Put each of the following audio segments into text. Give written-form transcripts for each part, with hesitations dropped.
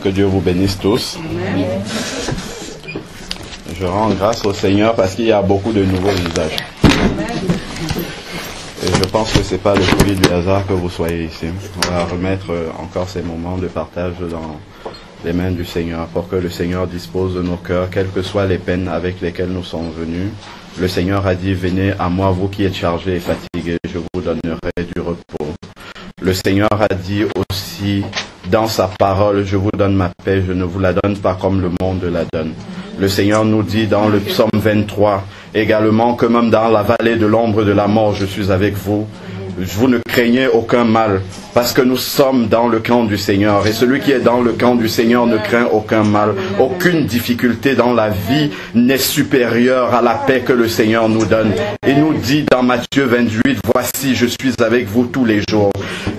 Que Dieu vous bénisse tous. Je rends grâce au Seigneur parce qu'il y a beaucoup de nouveaux visages. Et je pense que ce n'est pas le fruit du hasard que vous soyez ici. On va remettre encore ces moments de partage dans les mains du Seigneur pour que le Seigneur dispose de nos cœurs, quelles que soient les peines avec lesquelles nous sommes venus. Le Seigneur a dit, venez à moi, vous qui êtes chargés et fatigués, je vous donnerai du repos. Le Seigneur a dit aussi dans sa parole, je vous donne ma paix, je ne vous la donne pas comme le monde la donne. Le Seigneur nous dit dans le psaume 23 également que même dans la vallée de l'ombre de la mort, je suis avec vous. Vous ne craignez aucun mal parce que nous sommes dans le camp du Seigneur. Et celui qui est dans le camp du Seigneur ne craint aucun mal. Aucune difficulté dans la vie n'est supérieure à la paix que le Seigneur nous donne. Il nous dit dans Matthieu 28, voici, je suis avec vous tous les jours.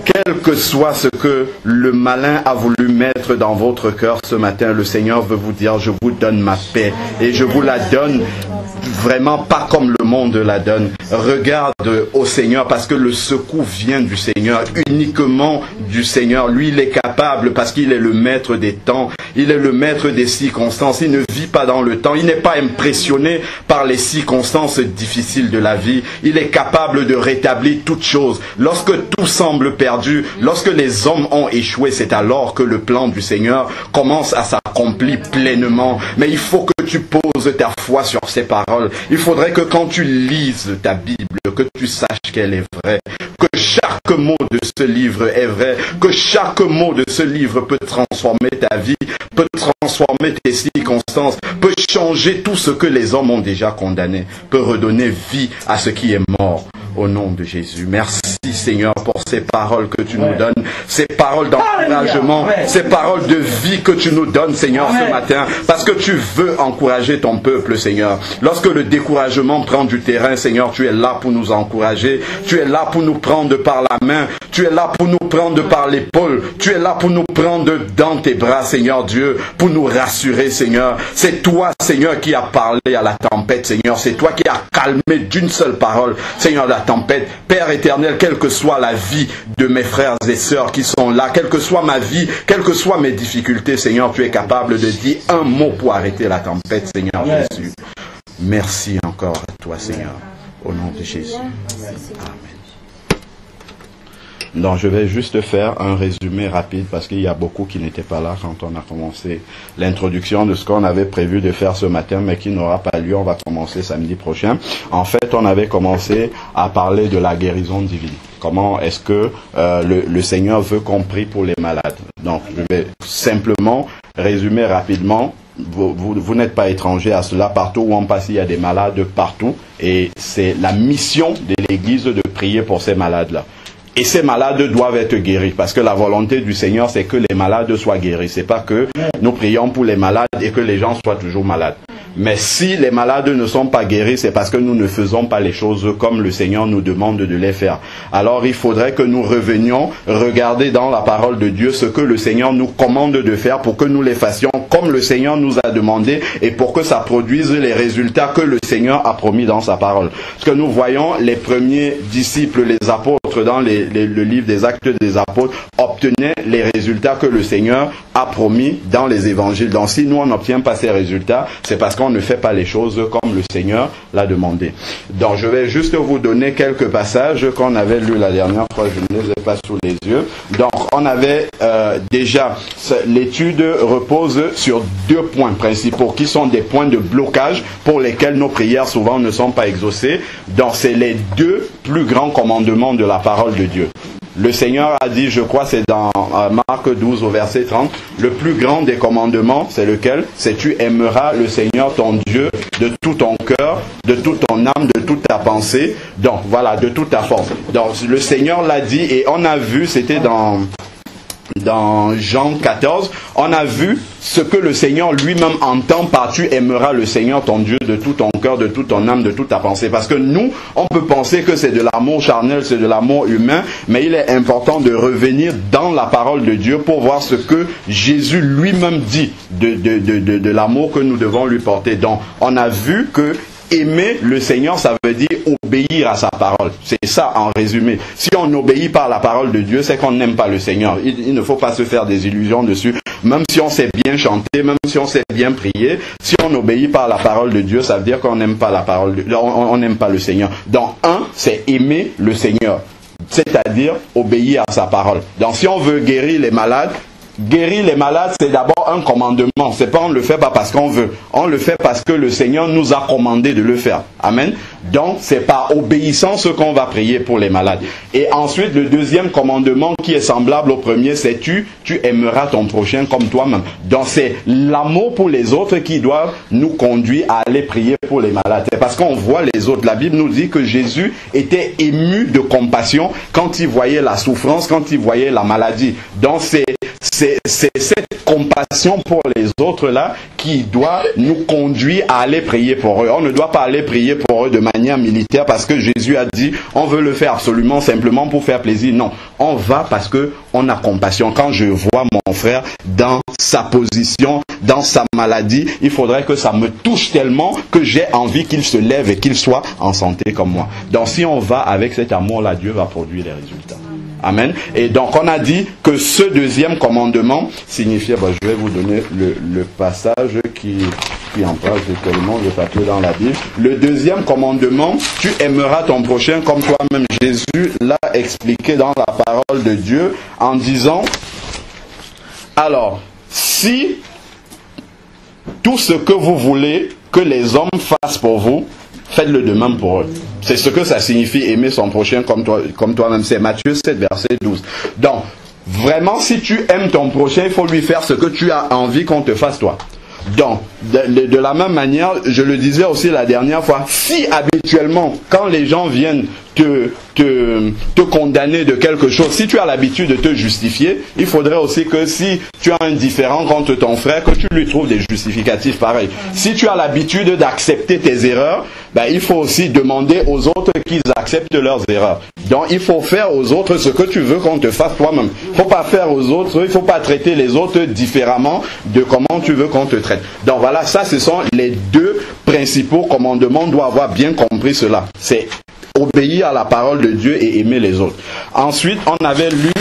Quel que soit ce que le malin a voulu mettre dans votre cœur ce matin, le Seigneur veut vous dire, je vous donne ma paix. Et je vous la donne vraiment pas comme le monde la donne. Regarde au Seigneur parce que le secours vient du Seigneur, uniquement du Seigneur. Lui, il est capable parce qu'il est le maître des temps. Il est le maître des circonstances. Il ne vit pas dans le temps. Il n'est pas impressionné par les circonstances difficiles de la vie. Il est capable de rétablir toutes choses. Lorsque tout semble perdu, lorsque les hommes ont échoué, c'est alors que le plan du Seigneur commence à s'accomplir pleinement. Mais il faut que tu poses ta foi sur ces paroles. Il faudrait que quand tu lises ta Bible, que tu saches qu'elle est vraie, que chaque mot de ce livre est vrai, que chaque mot de ce livre peut transformer ta vie, peut transformer tes circonstances, peut changer tout ce que les hommes ont déjà condamné, peut redonner vie à ce qui est mort. Au nom de Jésus. Merci Seigneur pour ces paroles que tu nous donnes, ces paroles d'encouragement, ces paroles de vie que tu nous donnes Seigneur ce matin, parce que tu veux encourager ton peuple Seigneur. Lorsque le découragement prend du terrain Seigneur, tu es là pour nous encourager, tu es là pour nous prendre par la main, tu es là pour nous prendre par l'épaule, tu es là pour nous prendre dans tes bras Seigneur Dieu, pour nous rassurer Seigneur. C'est toi Seigneur qui as parlé à la tempête Seigneur, c'est toi qui as calmé d'une seule parole Seigneur la tempête. Père éternel, quelle que soit la vie de mes frères et sœurs qui sont là, quelle que soit ma vie, quelles que soient mes difficultés Seigneur, tu es capable de dire un mot pour arrêter la tempête Seigneur Jésus. Merci encore à toi Seigneur, au nom de Jésus. Amen. Donc je vais juste faire un résumé rapide parce qu'il y a beaucoup qui n'étaient pas là quand on a commencé l'introduction de ce qu'on avait prévu de faire ce matin mais qui n'aura pas lieu, on va commencer samedi prochain. En fait, on avait commencé à parler de la guérison divine. Comment est-ce que le Seigneur veut qu'on prie pour les malades. Donc je vais simplement résumer rapidement. Vous n'êtes pas étranger à cela. Partout où on passe, il y a des malades partout et c'est la mission de l'Église de prier pour ces malades-là. Et ces malades doivent être guéris parce que la volonté du Seigneur, c'est que les malades soient guéris. C'est pas que nous prions pour les malades et que les gens soient toujours malades. Mais si les malades ne sont pas guéris, c'est parce que nous ne faisons pas les choses comme le Seigneur nous demande de les faire. Alors il faudrait que nous revenions regarder dans la parole de Dieu ce que le Seigneur nous commande de faire pour que nous les fassions comme le Seigneur nous a demandé et pour que ça produise les résultats que le Seigneur a promis dans sa parole. Parce que nous voyons les premiers disciples, les apôtres dans le livre des Actes des Apôtres obtenaient les résultats que le Seigneur a promis dans les évangiles. Donc si nous on n'obtient pas ces résultats, c'est parce qu'on ne fait pas les choses comme le Seigneur l'a demandé. Donc je vais juste vous donner quelques passages qu'on avait lus la dernière fois, je ne les ai pas sous les yeux. Donc on avait déjà, l'étude repose sur 2 points principaux qui sont des points de blocage pour lesquels nos prières souvent ne sont pas exaucées. Donc c'est les 2 plus grands commandements de la parole de Dieu. Le Seigneur a dit, je crois c'est dans Marc 12 au verset 30, le plus grand des commandements, c'est lequel? C'est tu aimeras le Seigneur ton Dieu de tout ton cœur, de toute ton âme, de toute ta pensée. Donc voilà, de toute ta force. Donc le Seigneur l'a dit et on a vu, c'était dans Jean 14, on a vu ce que le Seigneur lui-même entend par tu aimeras le Seigneur ton Dieu de tout ton cœur, de toute ton âme, de toute ta pensée. Parce que nous, on peut penser que c'est de l'amour charnel, c'est de l'amour humain, mais il est important de revenir dans la parole de Dieu pour voir ce que Jésus lui-même dit de l'amour que nous devons lui porter. Donc, on a vu que aimer le Seigneur, ça veut dire obéir à sa parole. C'est ça en résumé. Si on obéit par la parole de Dieu, c'est qu'on n'aime pas le Seigneur. Il ne faut pas se faire des illusions dessus. même si on sait bien chanter, même si on sait bien prier, si on n'obéit pas à la parole de Dieu, ça veut dire qu'on n'aime pas la parole, on n'aime pas le Seigneur. Donc, c'est aimer le Seigneur, c'est-à-dire obéir à sa parole. Donc, si on veut guérir les malades, c'est d'abord un commandement. C'est pas, on ne le fait pas parce qu'on veut. On le fait parce que le Seigneur nous a commandé de le faire. Amen. Donc, c'est par obéissance qu'on va prier pour les malades. Et ensuite, le deuxième commandement qui est semblable au premier, c'est tu aimeras ton prochain comme toi-même. Donc, c'est l'amour pour les autres qui doit nous conduire à aller prier pour les malades. C'est parce qu'on voit les autres. La Bible nous dit que Jésus était ému de compassion quand il voyait la souffrance, quand il voyait la maladie. Donc, c'est cette compassion pour les autres là qui doit nous conduire à aller prier pour eux. On ne doit pas aller prier pour eux de manière militaire parce que Jésus a dit on veut le faire absolument simplement pour faire plaisir. Non, on va parce que on a compassion. Quand je vois mon frère dans sa position, dans sa maladie, il faudrait que ça me touche tellement que j'ai envie qu'il se lève et qu'il soit en santé comme moi. Donc si on va avec cet amour-là, Dieu va produire les résultats. Amen. Et donc on a dit que ce deuxième commandement signifiait, je vais vous donner le passage qui emprunte tellement de papier dans la Bible. Le deuxième commandement, tu aimeras ton prochain comme toi-même. Jésus l'a expliqué dans la parole de Dieu en disant, alors, si tout ce que vous voulez que les hommes fassent pour vous, faites-le de même pour eux. C'est ce que ça signifie aimer son prochain comme toi-même. C'est Matthieu 7, verset 12. Donc, vraiment, si tu aimes ton prochain, il faut lui faire ce que tu as envie qu'on te fasse toi. Donc, de la même manière, je le disais aussi la dernière fois, si habituellement, quand les gens viennent te condamner de quelque chose, si tu as l'habitude de te justifier, il faudrait aussi que si tu as un différend contre ton frère, que tu lui trouves des justificatifs pareils. Si tu as l'habitude d'accepter tes erreurs, il faut aussi demander aux autres qu'ils acceptent leurs erreurs. Donc il faut faire aux autres ce que tu veux qu'on te fasse toi-même. Il ne faut pas faire aux autres, il ne faut pas traiter les autres différemment de comment tu veux qu'on te traite. Donc voilà, ça ce sont les deux principaux commandements. On doit avoir bien compris cela. C'est obéir à la parole de Dieu et aimer les autres. Ensuite, on avait lu,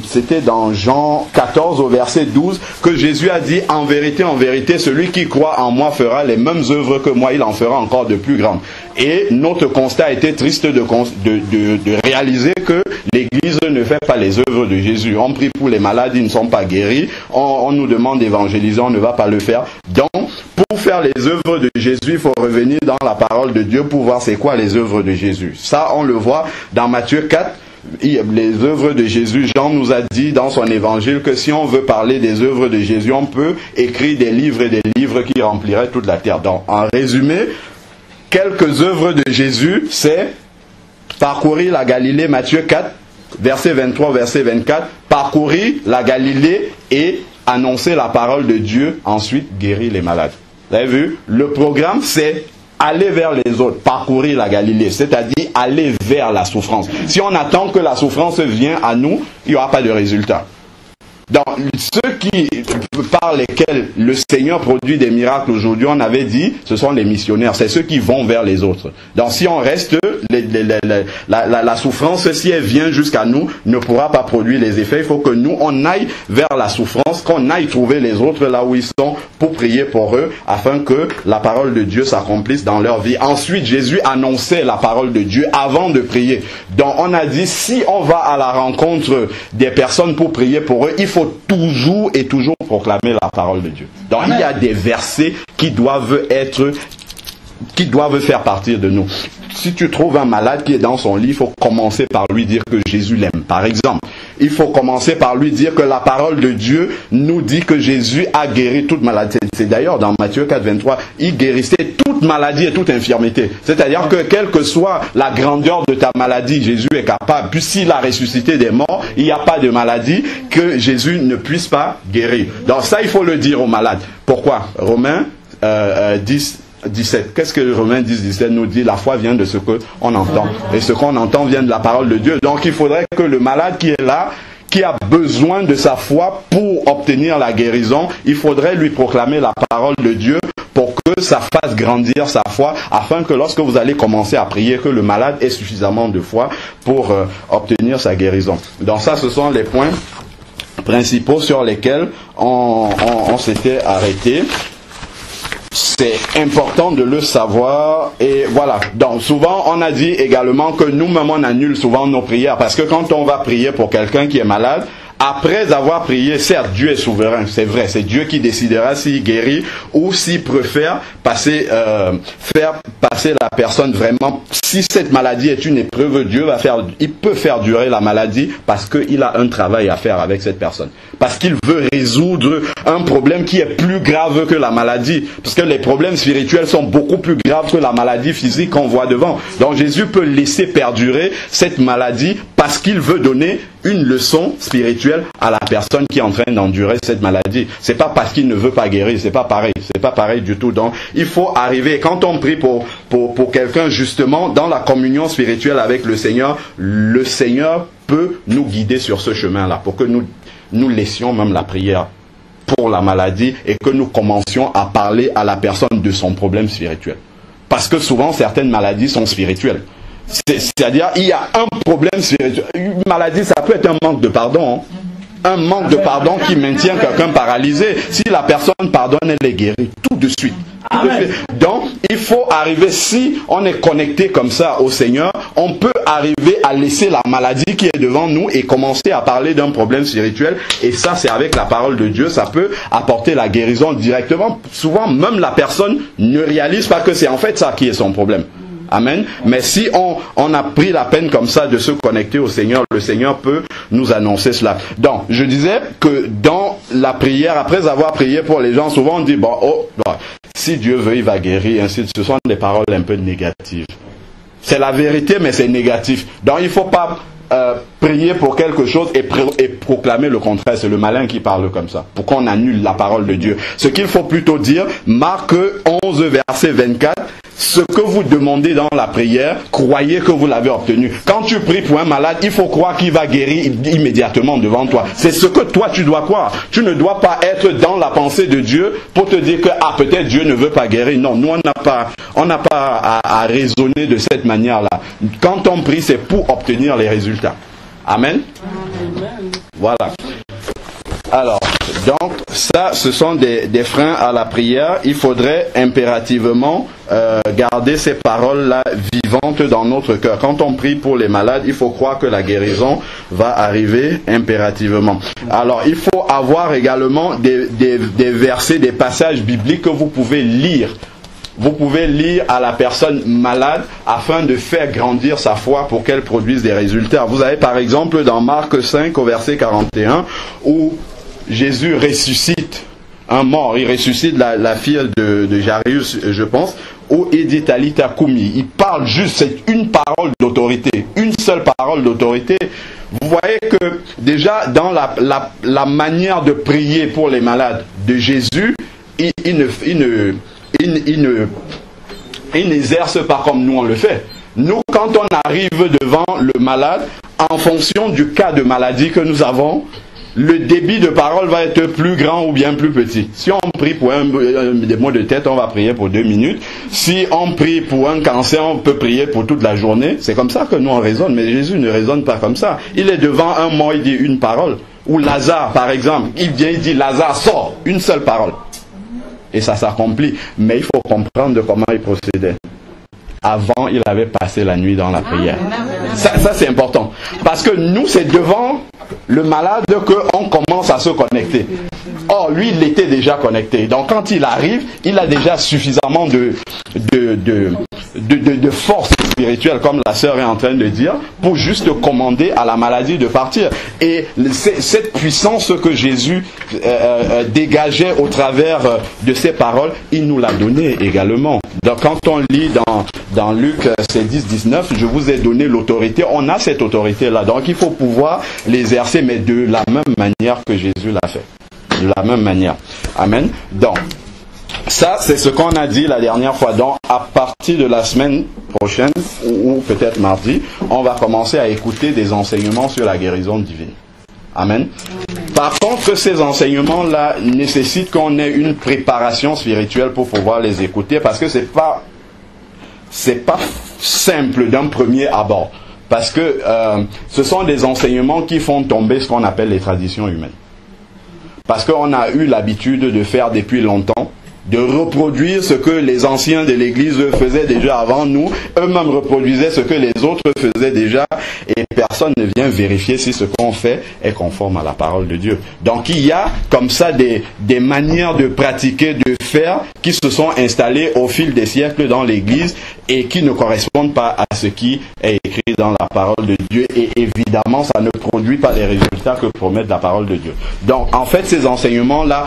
c'était dans Jean 14 au verset 12, que Jésus a dit, en vérité, celui qui croit en moi fera les mêmes œuvres que moi, il en fera encore de plus grandes. Et notre constat était triste de réaliser que l'Église ne fait pas les œuvres de Jésus. On prie pour les malades, ils ne sont pas guéris. On nous demande d'évangéliser, on ne va pas le faire. Donc, pour faire les œuvres de Jésus, il faut revenir dans la parole de Dieu pour voir c'est quoi les œuvres de Jésus. Ça, on le voit dans Matthieu 4. Les œuvres de Jésus, Jean nous a dit dans son évangile que si on veut parler des œuvres de Jésus, on peut écrire des livres et des livres qui rempliraient toute la terre. Donc, en résumé, quelques œuvres de Jésus, c'est parcourir la Galilée, Matthieu 4, verset 23, verset 24, parcourir la Galilée et annoncer la parole de Dieu, ensuite guérir les malades. Vous avez vu? Le programme, c'est aller vers les autres, parcourir la Galilée, c'est-à-dire aller vers la souffrance. Si on attend que la souffrance vienne à nous, il n'y aura pas de résultat. Donc, ceux par lesquels le Seigneur produit des miracles aujourd'hui, on avait dit, ce sont les missionnaires, c'est ceux qui vont vers les autres. Donc, si on reste, la souffrance, si elle vient jusqu'à nous, ne pourra pas produire les effets. Il faut que nous, on aille vers la souffrance, qu'on aille trouver les autres là où ils sont pour prier pour eux, afin que la parole de Dieu s'accomplisse dans leur vie. Ensuite, Jésus annonçait la parole de Dieu avant de prier. Donc, on a dit, si on va à la rencontre des personnes pour prier pour eux, il faut toujours et toujours proclamer la parole de Dieu. Donc il y a des versets qui doivent faire partir de nous. Si tu trouves un malade qui est dans son lit, il faut commencer par lui dire que Jésus l'aime. Par exemple, il faut commencer par lui dire que la parole de Dieu nous dit que Jésus a guéri toute maladie. C'est d'ailleurs dans Matthieu 4, 23, il guérissait toute maladie et toute infirmité. C'est-à-dire que quelle que soit la grandeur de ta maladie, Jésus est capable. Puis s'il a ressuscité des morts, il n'y a pas de maladie que Jésus ne puisse pas guérir. Donc ça, il faut le dire aux malades. Pourquoi? Romains 10, 17. Qu'est-ce que Romains 10, 17 nous dit? La foi vient de ce qu'on entend. Et ce qu'on entend vient de la parole de Dieu. Donc il faudrait que le malade qui est là, qui a besoin de sa foi pour obtenir la guérison, il faudrait lui proclamer la parole de Dieu pour que ça fasse grandir sa foi, afin que lorsque vous allez commencer à prier, que le malade ait suffisamment de foi pour obtenir sa guérison. Donc ça, ce sont les points principaux sur lesquels on s'était arrêté. C'est important de le savoir. Et voilà. Donc souvent on a dit également que nous-mêmes on annule souvent nos prières, parce que quand on va prier pour quelqu'un qui est malade, après avoir prié, certes Dieu est souverain, c'est vrai, c'est Dieu qui décidera s'il guérit ou s'il préfère faire passer la personne vraiment. Si cette maladie est une épreuve, il peut faire durer la maladie parce qu'il a un travail à faire avec cette personne. Parce qu'il veut résoudre un problème qui est plus grave que la maladie. Parce que les problèmes spirituels sont beaucoup plus graves que la maladie physique qu'on voit devant. Donc Jésus peut laisser perdurer cette maladie parce qu'il veut donner une leçon spirituelle à la personne qui est en train d'endurer cette maladie. C'est pas parce qu'il ne veut pas guérir, c'est pas pareil. C'est pas pareil du tout. Donc il faut arriver, quand on prie pour quelqu'un, justement, dans la communion spirituelle avec le Seigneur peut nous guider sur ce chemin-là, pour que nous laissions même la prière pour la maladie et que nous commencions à parler à la personne de son problème spirituel. Parce que souvent, certaines maladies sont spirituelles. C'est-à-dire, il y a un problème spirituel. Une maladie, ça peut être un manque de pardon. Un manque de pardon qui maintient quelqu'un paralysé. Si la personne pardonne, elle est guérie tout de suite. Donc, il faut arriver, si on est connecté comme ça au Seigneur, on peut arriver à laisser la maladie qui est devant nous et commencer à parler d'un problème spirituel. Et ça, c'est avec la parole de Dieu, ça peut apporter la guérison directement. Souvent, même la personne ne réalise pas que c'est en fait ça qui est son problème. Amen. Mais si on a pris la peine comme ça de se connecter au Seigneur, le Seigneur peut nous annoncer cela. Donc, je disais que dans la prière, après avoir prié pour les gens, souvent on dit, si Dieu veut, il va guérir, ainsi. Ce sont des paroles un peu négatives. C'est la vérité, mais c'est négatif. Donc, il ne faut pas prier pour quelque chose et proclamer le contraire. C'est le malin qui parle comme ça, pour qu'on annule la parole de Dieu. Ce qu'il faut plutôt dire, Marc 11, verset 24, ce que vous demandez dans la prière, croyez que vous l'avez obtenu. Quand tu pries pour un malade, il faut croire qu'il va guérir immédiatement devant toi. C'est ce que toi tu dois croire. Tu ne dois pas être dans la pensée de Dieu pour te dire que peut-être Dieu ne veut pas guérir. Non, nous on n'a pas à raisonner de cette manière-là. Quand on prie, c'est pour obtenir les résultats. Amen. Voilà. Alors, donc, ça, ce sont des freins à la prière. Il faudrait impérativement garder ces paroles-là vivantes dans notre cœur. Quand on prie pour les malades, il faut croire que la guérison va arriver impérativement. Alors, il faut avoir également des versets, des passages bibliques que vous pouvez lire. Vous pouvez lire à la personne malade afin de faire grandir sa foi pour qu'elle produise des résultats. Vous avez par exemple dans Marc 5 au verset 41 où Jésus ressuscite un mort, il ressuscite la fille de Jairus, je pense, où il dit Talita Koumi. Il parle juste, c'est une parole d'autorité, une seule parole d'autorité. Vous voyez que déjà dans la manière de prier pour les malades de Jésus, il n'exerce pas comme nous on le fait. Nous, quand on arrive devant le malade, en fonction du cas de maladie que nous avons, le débit de parole va être plus grand ou bien plus petit. Si on prie pour des maux de tête, on va prier pour 2 minutes. Si on prie pour un cancer, on peut prier pour toute la journée. C'est comme ça que nous on raisonne, mais Jésus ne raisonne pas comme ça. Il est devant un mort, il dit une parole. Ou Lazare, par exemple, il vient, il dit Lazare, sort, une seule parole. Et ça s'accomplit. Mais il faut comprendre de comment il procédait. Avant, il avait passé la nuit dans la prière. Ça c'est important. Parce que nous, c'est devant le malade qu'on commence à se connecter. Or, lui, il était déjà connecté. Donc, quand il arrive, il a déjà suffisamment de force spirituelle, comme la sœur est en train de dire, pour juste commander à la maladie de partir. Et cette puissance que Jésus dégageait au travers de ses paroles, il nous l'a donnée également. Donc, quand on lit dans Luc 10-19, je vous ai donné l'autorité. On a cette autorité-là. Donc, il faut pouvoir l'exercer, mais de la même manière que Jésus l'a fait. De la même manière. Amen. Donc, ça, c'est ce qu'on a dit la dernière fois. Donc, à partir de la semaine prochaine, ou peut-être mardi, on va commencer à écouter des enseignements sur la guérison divine. Amen. Par contre, ces enseignements-là nécessitent qu'on ait une préparation spirituelle pour pouvoir les écouter, parce que c'est pas simple d'un premier abord. Parce que ce sont des enseignements qui font tomber ce qu'on appelle les traditions humaines. parce qu'on a eu l'habitude de faire depuis longtemps, de reproduire ce que les anciens de l'Église faisaient déjà avant nous, eux-mêmes reproduisaient ce que les autres faisaient déjà, et personne ne vient vérifier si ce qu'on fait est conforme à la parole de Dieu. Donc il y a comme ça des manières de pratiquer, de faire, qui se sont installées au fil des siècles dans l'Église et qui ne correspondent pas à ce qui est écrit dans la parole de Dieu, et évidemment ça ne produit pas les résultats que promet la parole de Dieu. Donc en fait ces enseignements-là